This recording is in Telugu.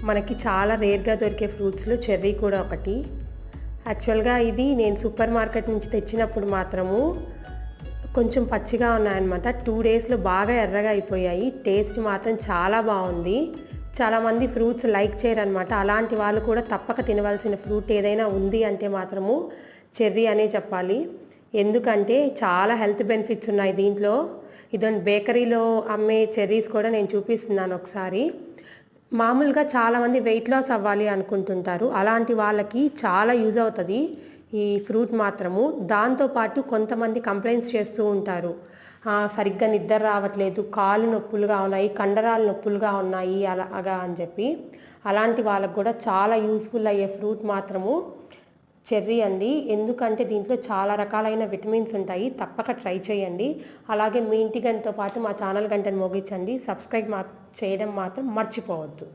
మనకి చాలా రేర్గా దొరికే ఫ్రూట్స్లో చెర్రీ కూడా ఒకటి. యాక్చువల్గా ఇది నేను సూపర్ మార్కెట్ నుంచి తెచ్చినప్పుడు మాత్రము కొంచెం పచ్చిగా ఉన్నాయన్నమాట. 2 డేస్లో బాగా ఎర్రగా అయిపోయాయి. టేస్ట్ మాత్రం చాలా బాగుంది. చాలామంది ఫ్రూట్స్ లైక్ చేయరనమాట. అలాంటి వాళ్ళు కూడా తప్పక తినవలసిన ఫ్రూట్ ఏదైనా ఉంది అంటే మాత్రము చెర్రీ అనే చెప్పాలి. ఎందుకంటే చాలా హెల్త్ బెనిఫిట్స్ ఉన్నాయి దీంట్లో. ఇదొని బేకరీలో అమ్మే చెర్రీస్ కూడా నేను చూపిస్తున్నాను ఒకసారి. మామూలుగా చాలామంది వెయిట్ లాస్ అవ్వాలి అనుకుంటుంటారు. అలాంటి వాళ్ళకి చాలా యూజ్ అవుతుంది ఈ ఫ్రూట్ మాత్రము. దాంతోపాటు కొంతమంది కంప్లైంట్స్ చేస్తూ ఉంటారు, సరిగ్గా నిద్ర రావట్లేదు, కాళ్ళు నొప్పులుగా ఉన్నాయి, కండరాలు నొప్పులుగా ఉన్నాయి అలాగా అని చెప్పి. అలాంటి వాళ్ళకు కూడా చాలా యూస్ఫుల్ అయ్యే ఫ్రూట్ మాత్రము చెర్రీ అండి. ఎందుకంటే దీంట్లో చాలా రకాలైన విటమిన్స్ ఉంటాయి. తప్పక ట్రై చేయండి. అలాగే మీ ఇంటి గంటతో పాటు మా ఛానల్ గంటను మోగించండి. సబ్స్క్రైబ్ చేయడం మాత్రం మర్చిపోవద్దు.